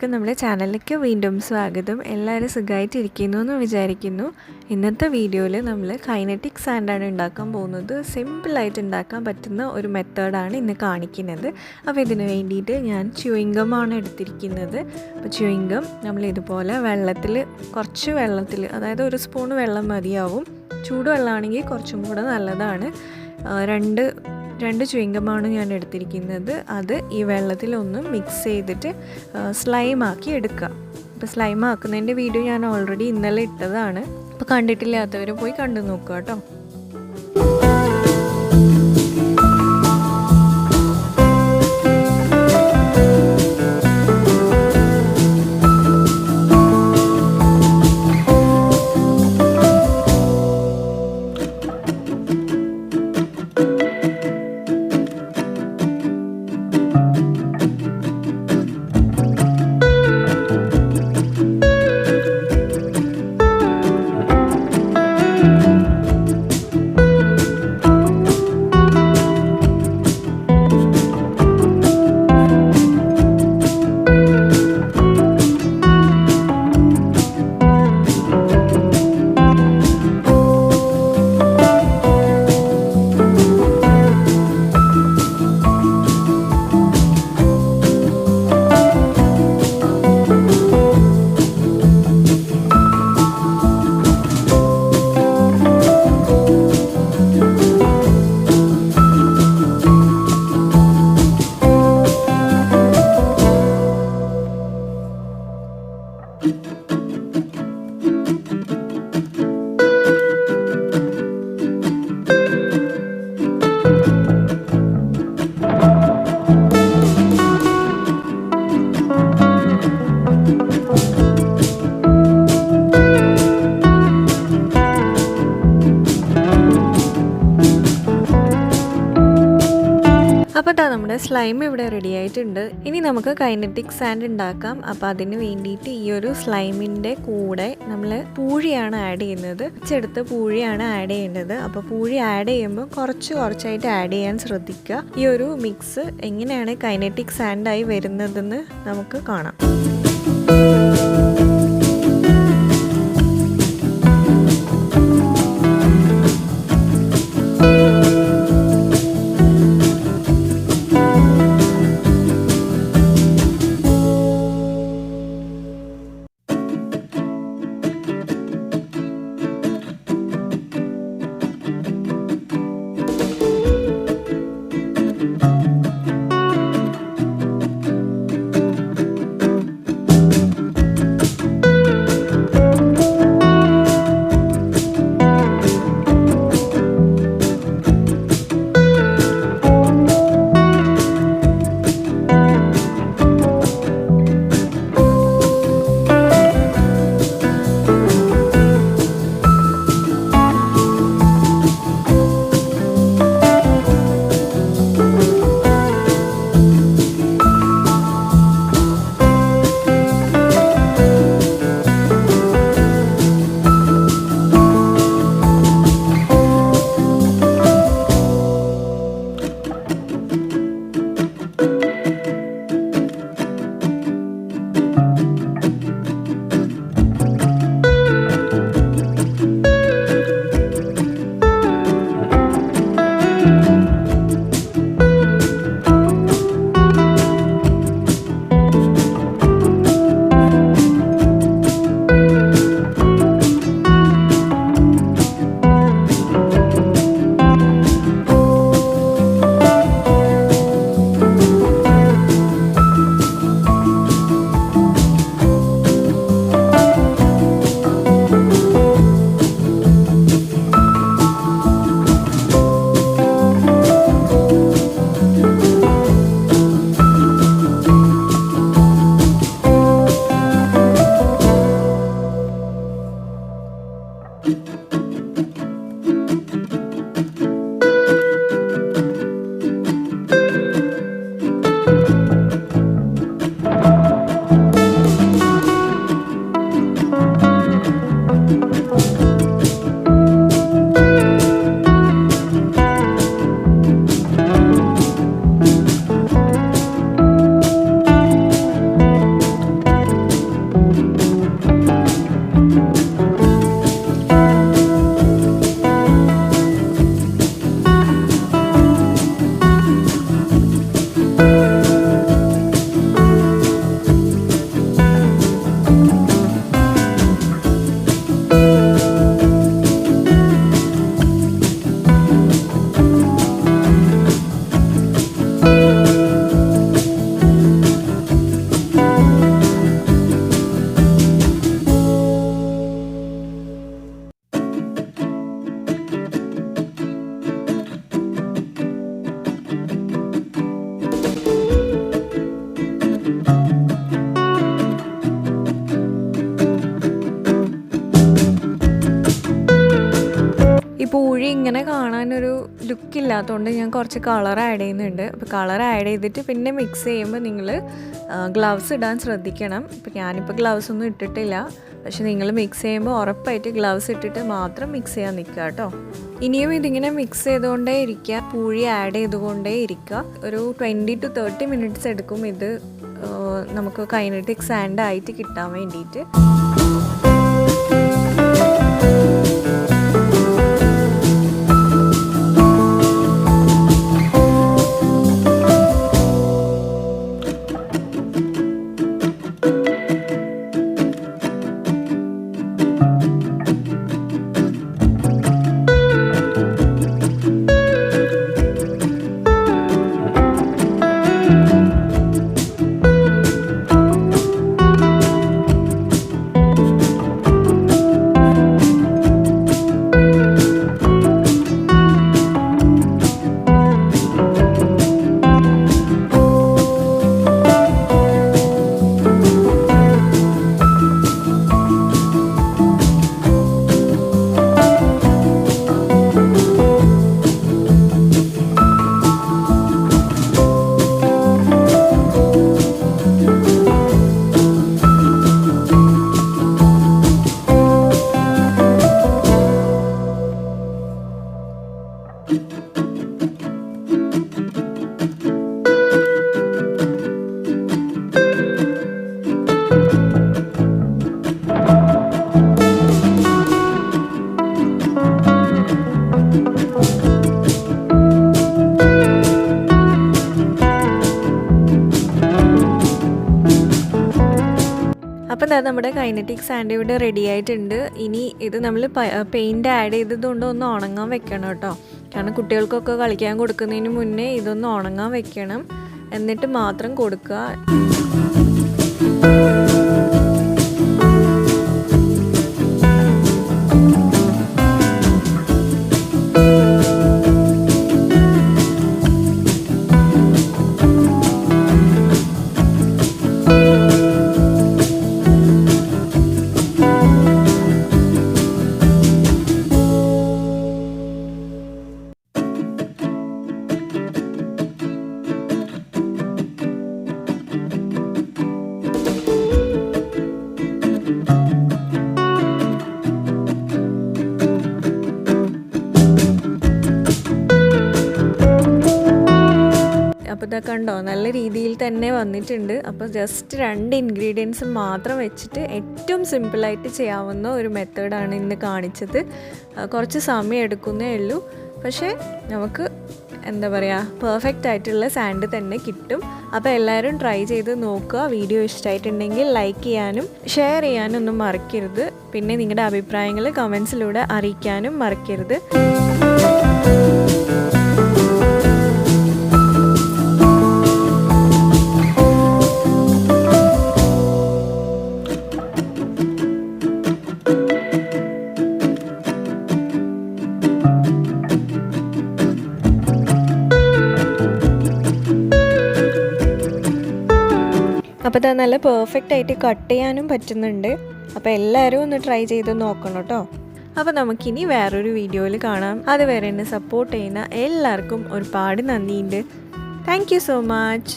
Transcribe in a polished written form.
എല്ലാവർക്കും നമ്മുടെ ചാനലിലേക്ക് വീണ്ടും സ്വാഗതം. എല്ലാവരും സുഖമായിട്ടിരിക്കുന്നു എന്ന് വിചാരിക്കുന്നു. ഇന്നത്തെ വീഡിയോയിൽ നമ്മൾ കൈനറ്റിക് സാൻഡാണ് ഉണ്ടാക്കാൻ പോകുന്നത്. സിമ്പിളായിട്ട് ഉണ്ടാക്കാൻ പറ്റുന്ന ഒരു മെത്തേഡാണ് ഇന്ന് കാണിക്കുന്നത്. അപ്പോൾ ഇതിന് വേണ്ടിയിട്ട് ഞാൻ ച്യൂയിംഗമാണ് എടുത്തിരിക്കുന്നത്. അപ്പോൾ ച്യൂയിംഗം നമ്മൾ ഇതുപോലെ കുറച്ച് വെള്ളത്തിൽ, അതായത് ഒരു സ്പൂൺ വെള്ളം മതിയാവും. ചൂടുവെള്ളമാണെങ്കിൽ കുറച്ചും കൂടെ നല്ലതാണ്. രണ്ട് ച്യൂയിംഗമാണ് ഞാൻ എടുത്തിരിക്കുന്നത്. അത് ഈ വെള്ളത്തിലൊന്ന് മിക്സ് ചെയ്തിട്ട് സ്ലൈമാക്കി എടുക്കുക. അപ്പോൾ സ്ലൈം ആക്കുന്നതിൻ്റെ വീഡിയോ ഞാൻ ഓൾറെഡി ഇന്നലെ ഇട്ടതാണ്. അപ്പോൾ കണ്ടിട്ടില്ലാത്തവർ പോയി കണ്ടു നോക്കുക കേട്ടോ. അപ്പോൾ നമ്മുടെ സ്ലൈം ഇവിടെ റെഡി ആയിട്ടുണ്ട്. ഇനി നമുക്ക് കൈനറ്റിക് സാൻഡ് ഉണ്ടാക്കാം. അപ്പോൾ അതിന് വേണ്ടിയിട്ട് ഈ ഒരു സ്ലൈമിൻ്റെ കൂടെ നമ്മൾ പൂഴിയാണ് ആഡ് ചെയ്യുന്നത്. ചെടുത്ത് പൂഴിയാണ് ആഡ് ചെയ്യേണ്ടത്. അപ്പോൾ പൂഴി ആഡ് ചെയ്യുമ്പോൾ കുറച്ചായിട്ട് ആഡ് ചെയ്യാൻ ശ്രദ്ധിക്കുക. ഈ ഒരു മിക്സ് എങ്ങനെയാണ് കൈനറ്റിക് സാൻഡായി വരുന്നതെന്ന് നമുക്ക് കാണാം. പൂഴി ഇങ്ങനെ കാണാനൊരു ലുക്കില്ലാത്തതുകൊണ്ട് ഞാൻ കുറച്ച് കളർ ആഡ് ചെയ്യുന്നുണ്ട്. അപ്പോൾ കളർ ആഡ് ചെയ്തിട്ട് പിന്നെ മിക്സ് ചെയ്യുമ്പോൾ നിങ്ങൾ ഗ്ലൗസ് ഇടാൻ ശ്രദ്ധിക്കണം. ഇപ്പോൾ ഞാനിപ്പോൾ ഗ്ലൗസ് ഒന്നും ഇട്ടിട്ടില്ല, പക്ഷെ നിങ്ങൾ മിക്സ് ചെയ്യുമ്പോൾ ഉറപ്പായിട്ട് ഗ്ലൗസ് ഇട്ടിട്ട് മാത്രം മിക്സ് ചെയ്യാൻ നിൽക്കുക കേട്ടോ. ഇനിയും ഇതിങ്ങനെ മിക്സ് ചെയ്തുകൊണ്ടേ ഇരിക്കുക, പൂഴി ആഡ് ചെയ്തുകൊണ്ടേ ഇരിക്കുക. ഒരു 20 to 30 മിനിറ്റ്സ് എടുക്കും ഇത് നമുക്ക് കൈനറ്റിക് സാൻഡ് ആയിട്ട് കിട്ടാൻ വേണ്ടിയിട്ട്. അപ്പം നമ്മുടെ കൈനറ്റിക് സാൻഡ് ഇവിടെ റെഡി ആയിട്ടുണ്ട്. ഇനി ഇത് നമ്മൾ പെയിൻറ്റ് ആഡ് ചെയ്തതുകൊണ്ട് ഒന്ന് ഉണങ്ങാൻ വെക്കണം കേട്ടോ. കാരണം കുട്ടികൾക്കൊക്കെ കളിക്കാൻ കൊടുക്കുന്നതിന് മുന്നേ ഇതൊന്ന് ഉണങ്ങാൻ വെക്കണം, എന്നിട്ട് മാത്രം കൊടുക്കുക. അപ്പോൾ ഇതൊക്കെ കണ്ടോ, നല്ല രീതിയിൽ തന്നെ വന്നിട്ടുണ്ട്. അപ്പോൾ ജസ്റ്റ് 2 ഇൻഗ്രീഡിയൻസ് മാത്രം വെച്ചിട്ട് ഏറ്റവും സിമ്പിളായിട്ട് ചെയ്യാവുന്ന ഒരു മെത്തേഡാണ് ഇന്ന് കാണിച്ചത്. കുറച്ച് സമയം എടുക്കുന്നേ ഉള്ളൂ, പക്ഷേ നമുക്ക് എന്താ പറയുക, പെർഫെക്റ്റ് ആയിട്ടുള്ള സാൻഡ് തന്നെ കിട്ടും. അപ്പോൾ എല്ലാവരും ട്രൈ ചെയ്ത് നോക്കുക. വീഡിയോ ഇഷ്ടമായിട്ടുണ്ടെങ്കിൽ ലൈക്ക് ചെയ്യാനും ഷെയർ ചെയ്യാനും ഒന്നും മറക്കരുത്. പിന്നെ നിങ്ങളുടെ അഭിപ്രായങ്ങൾ കമൻസിലൂടെ അറിയിക്കാനും മറക്കരുത്. അപ്പോൾ ഇത് നല്ല പെർഫെക്റ്റ് ആയിട്ട് കട്ട് ചെയ്യാനും പറ്റുന്നുണ്ട്. അപ്പോൾ എല്ലാവരും ഒന്ന് ട്രൈ ചെയ്ത് നോക്കണം കേട്ടോ. അപ്പോൾ നമുക്കിനി വേറൊരു വീഡിയോയിൽ കാണാം. അതുവരെ എന്നെ സപ്പോർട്ട് ചെയ്യുന്ന എല്ലാവർക്കും ഒരുപാട് നന്ദിയുണ്ട്. Thank you so much.